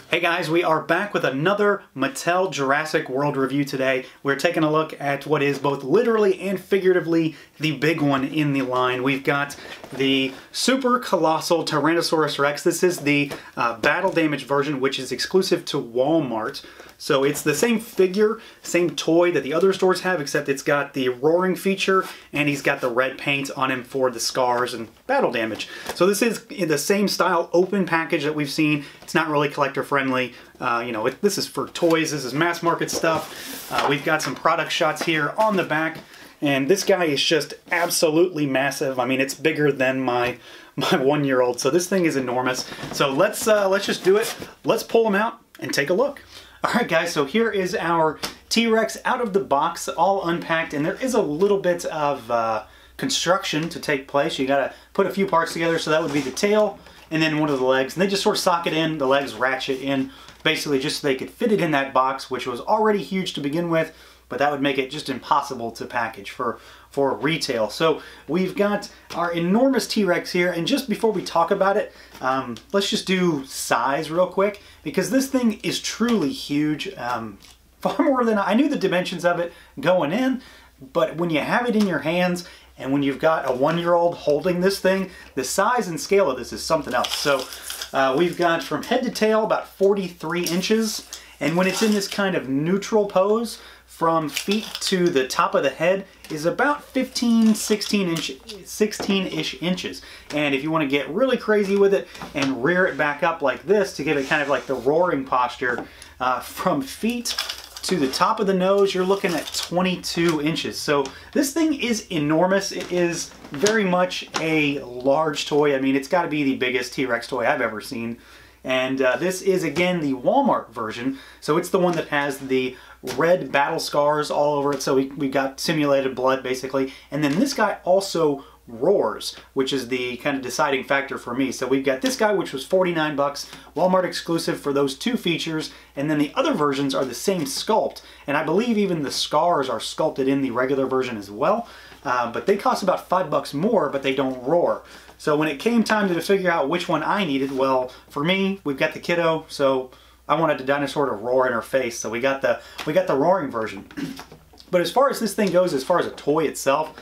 Hey guys, we are back with another Mattel Jurassic World review today. We're taking a look at what is both literally and figuratively the big one in the line. We've got the Super Colossal Tyrannosaurus Rex. This is the battle damage version, which is exclusive to Walmart. So it's the same figure, same toy that the other stores have, except it's got the roaring feature and he's got the red paint on him for the scars and battle damage. So this is in the same style open package that we've seen. It's not really collector friendly. This is for toys, this is mass market stuff. We've got some product shots here on the back, and this guy is just absolutely massive. I mean, it's bigger than my 1-year-old, so this thing is enormous. So let's just do it. Let's pull him out and take a look. Alright guys, so here is our T-Rex out of the box, all unpacked, and there is a little bit of construction to take place. You gotta put a few parts together, so that would be the tail and then one of the legs, and they just sort of socket in, the legs ratchet in, basically just so they could fit it in that box, which was already huge to begin with, but that would make it just impossible to package for retail. So we've got our enormous T-Rex here, and just before we talk about it, let's just do size real quick, because this thing is truly huge. Far more than I knew the dimensions of it going in, but when you have it in your hands, and when you've got a 1-year-old holding this thing, the size and scale of this is something else. So we've got from head to tail about 43 inches, and when it's in this kind of neutral pose, from feet to the top of the head is about 16-ish inches. And if you want to get really crazy with it and rear it back up like this to give it kind of like the roaring posture, from feet to the top of the nose, you're looking at 22 inches. So this thing is enormous. It is very much a large toy. I mean, it's got to be the biggest T-Rex toy I've ever seen. And this is, again, the Walmart version. So it's the one that has the red battle scars all over it. So we got simulated blood, basically. And then this guy also roars, which is the kind of deciding factor for me. So we've got this guy, which was 49 bucks, Walmart exclusive for those two features, and then the other versions are the same sculpt, and I believe even the scars are sculpted in the regular version as well, but they cost about 5 bucks more, but they don't roar. So when it came time to figure out which one I needed, well, for me, we've got the kiddo, so I wanted the dinosaur to roar in her face, so we got the roaring version. But as far as this thing goes, as far as a toy itself,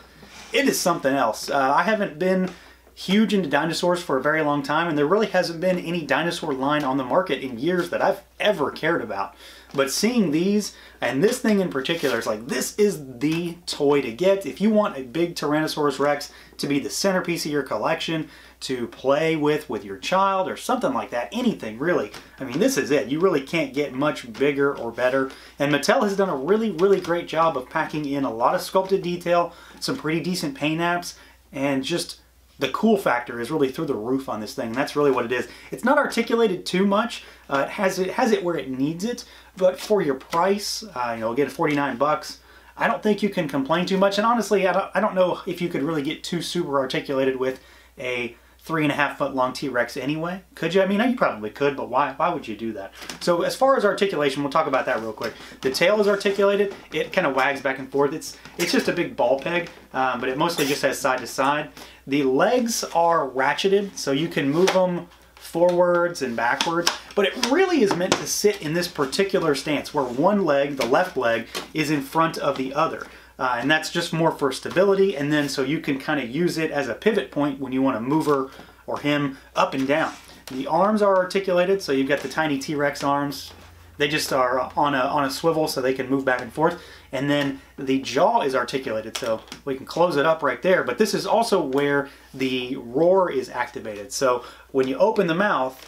it is something else. I haven't been huge into dinosaurs for a very long time, and there really hasn't been any dinosaur line on the market in years that I've ever cared about. But seeing these, and this thing in particular, is like, this is the toy to get if you want a big Tyrannosaurus Rex to be the centerpiece of your collection, to play with your child or something like that, anything really. I mean, this is it. You really can't get much bigger or better. And Mattel has done a really, really great job of packing in a lot of sculpted detail, some pretty decent paint apps, and just the cool factor is really through the roof on this thing. And that's really what it is. It's not articulated too much. It has it where it needs it, but for your price, again, 49 bucks, I don't think you can complain too much. And honestly, I don't know if you could really get too super articulated with a 3.5-foot long T-Rex anyway. Could you? I mean, you probably could, but why would you do that? So as far as articulation, we'll talk about that real quick. The tail is articulated. It kind of wags back and forth. It's just a big ball peg, but it mostly just has side to side. The legs are ratcheted, so you can move them forwards and backwards, but it really is meant to sit in this particular stance where one leg, the left leg, is in front of the other. And that's just more for stability, and then so you can kind of use it as a pivot point when you want to move her or him up and down. The arms are articulated, so you've got the tiny T-Rex arms. They just are on a swivel so they can move back and forth. And then the jaw is articulated, so we can close it up right there. But this is also where the roar is activated. So when you open the mouth,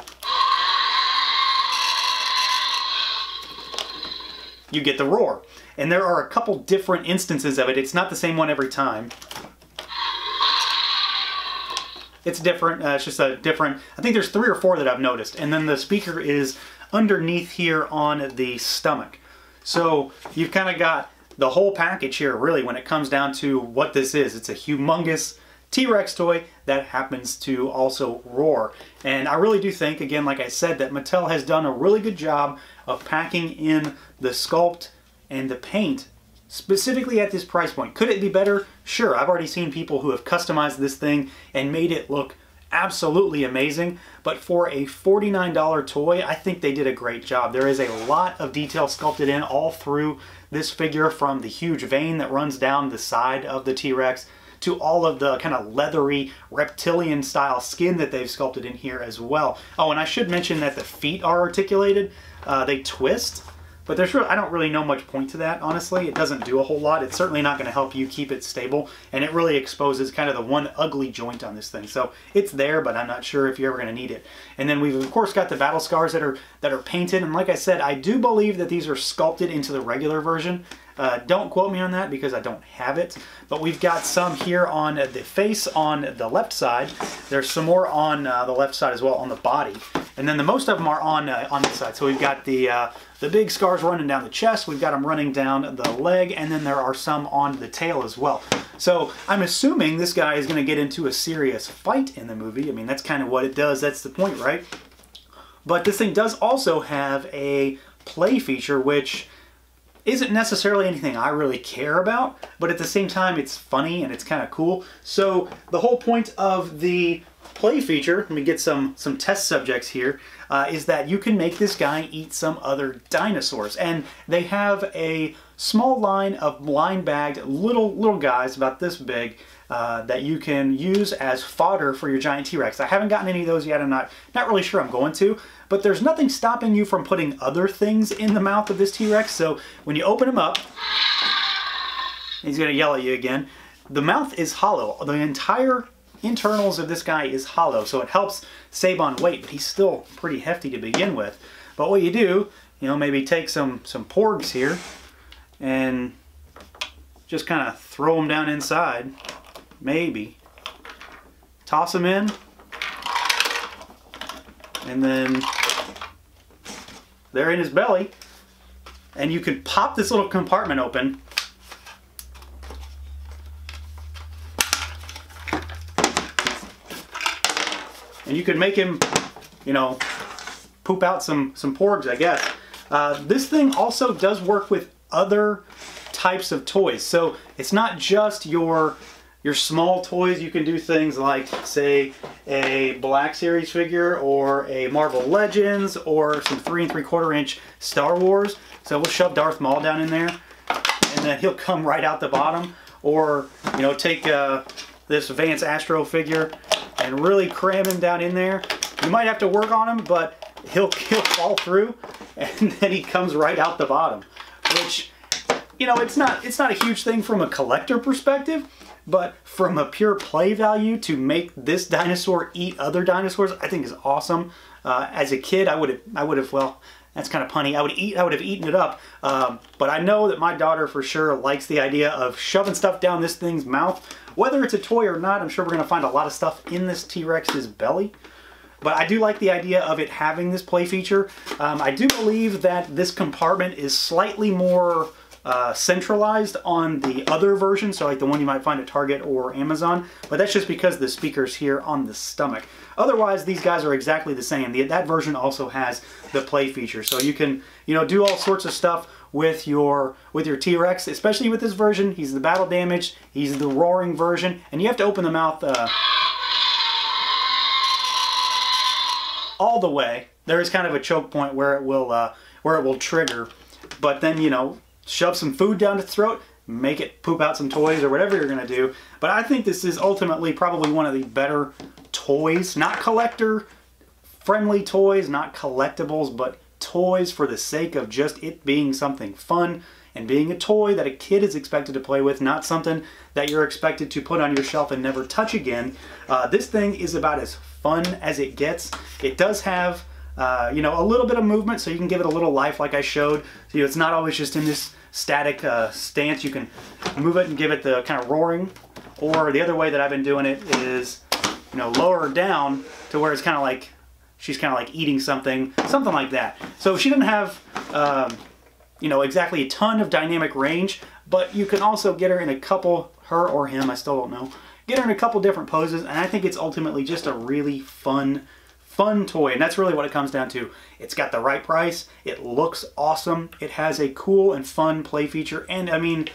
you get the roar. And there are a couple different instances of it. It's not the same one every time. It's different. It's just a different, I think there's 3 or 4 that I've noticed. And then the speaker is underneath here on the stomach. So you've kind of got the whole package here, really, when it comes down to what this is. It's a humongous T-Rex toy that happens to also roar. And I really do think, again, like I said, that Mattel has done a really good job of packing in the sculpt and the paint specifically at this price point. Could it be better? Sure. I've already seen people who have customized this thing and made it look absolutely amazing. But for a $49 toy, I think they did a great job. There is a lot of detail sculpted in all through this figure, from the huge vein that runs down the side of the T-Rex to all of the kind of leathery reptilian style skin that they've sculpted in here as well. Oh, and I should mention that the feet are articulated. They twist, but I don't really know much point to that, honestly. It doesn't do a whole lot. It's certainly not going to help you keep it stable, and it really exposes kind of the one ugly joint on this thing. So it's there, but I'm not sure if you're ever going to need it. And then we've of course got the battle scars that are painted, and like I said, I do believe that these are sculpted into the regular version. Don't quote me on that because I don't have it, but we've got some here on the face on the left side. There's some more on the left side as well on the body, and then the most of them are on this side. So we've got the big scars running down the chest, we've got them running down the leg, and then there are some on the tail as well. So I'm assuming this guy is going to get into a serious fight in the movie. I mean, that's kind of what it does. That's the point, right? But this thing does also have a play feature, which isn't necessarily anything I really care about, but at the same time it's funny and it's kind of cool. So the whole point of the play feature, let me get some test subjects here, is that you can make this guy eat some other dinosaurs. And they have a small line of line-bagged little guys about this big that you can use as fodder for your giant T-Rex. I haven't gotten any of those yet. I'm not really sure I'm going to, but there's nothing stopping you from putting other things in the mouth of this T-Rex. So when you open him up, he's going to yell at you again. The mouth is hollow. The entire internals of this guy is hollow, so it helps save on weight, but he's still pretty hefty to begin with. But what you do, maybe take some porgs here and just kind of throw them down inside. Maybe toss them in, and then they're in his belly, and you can pop this little compartment open, and you can make him, poop out some porgs, I guess. This thing also does work with other types of toys, so it's not just your small toys. You can do things like, say, a Black Series figure or a Marvel Legends or some 3 3/4 inch Star Wars. So we'll shove Darth Maul down in there and then he'll come right out the bottom. Or, take this Vance Astro figure and really cram him down in there. You might have to work on him, but he'll fall through and then he comes right out the bottom. Which, it's not a huge thing from a collector perspective, but from a pure play value, to make this dinosaur eat other dinosaurs, I think is awesome. As a kid, I would have, well, that's kind of punny. I would have eaten it up. But I know that my daughter for sure likes the idea of shoving stuff down this thing's mouth. Whether it's a toy or not, I'm sure we're going to find a lot of stuff in this T-Rex's belly. But I do like the idea of it having this play feature. I do believe that this compartment is slightly more centralized on the other version, so like the one you might find at Target or Amazon, but that's just because the speaker's here on the stomach. Otherwise, these guys are exactly the same. That version also has the play feature, so you can do all sorts of stuff with your T-Rex, especially with this version. He's the battle damaged, he's the roaring version, and you have to open the mouth all the way. There is kind of a choke point where it will trigger, but then shove some food down its throat, make it poop out some toys or whatever you're going to do. But I think this is ultimately probably one of the better toys, not collector friendly toys, not collectibles, but toys for the sake of just it being something fun and being a toy that a kid is expected to play with, not something that you're expected to put on your shelf and never touch again. This thing is about as fun as it gets. It does have a little bit of movement, so you can give it a little life like I showed. So, it's not always just in this static stance. You can move it and give it the kind of roaring. Or the other way that I've been doing it is, lower her down to where it's kind of like, she's kind of like eating something like that. So she doesn't have, exactly a ton of dynamic range, but you can also get her in a couple, her or him, I still don't know, get her in a couple different poses, and I think it's ultimately just a really fun toy, and that's really what it comes down to. It's got the right price, it looks awesome, it has a cool and fun play feature, and I mean,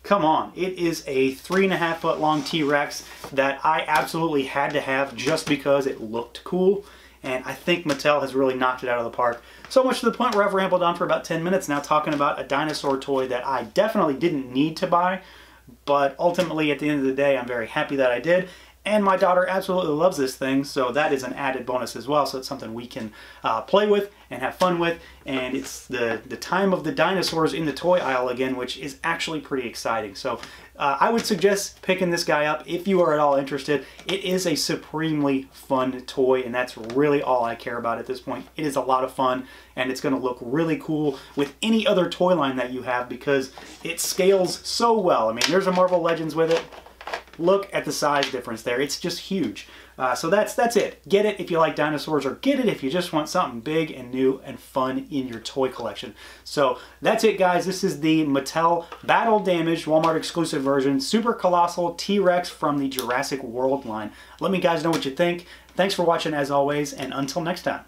come on. It is a 3.5 foot long T-Rex that I absolutely had to have just because it looked cool. And I think Mattel has really knocked it out of the park. So much to the point where I've rambled on for about 10 minutes now talking about a dinosaur toy that I definitely didn't need to buy. But ultimately, at the end of the day, I'm very happy that I did. And my daughter absolutely loves this thing, so that is an added bonus as well. So it's something we can play with and have fun with. And it's the time of the dinosaurs in the toy aisle again, which is actually pretty exciting. So I would suggest picking this guy up if you are at all interested. It is a supremely fun toy, and that's really all I care about at this point. It is a lot of fun, and it's going to look really cool with any other toy line that you have because it scales so well. I mean, there's a Marvel Legends with it. Look at the size difference there. It's just huge. So that's it. Get it if you like dinosaurs, or get it if you just want something big and new and fun in your toy collection. So that's it, guys. This is the Mattel Battle Damaged Walmart exclusive version Super Colossal T-Rex from the Jurassic World line. Let me guys know what you think. Thanks for watching as always, and until next time.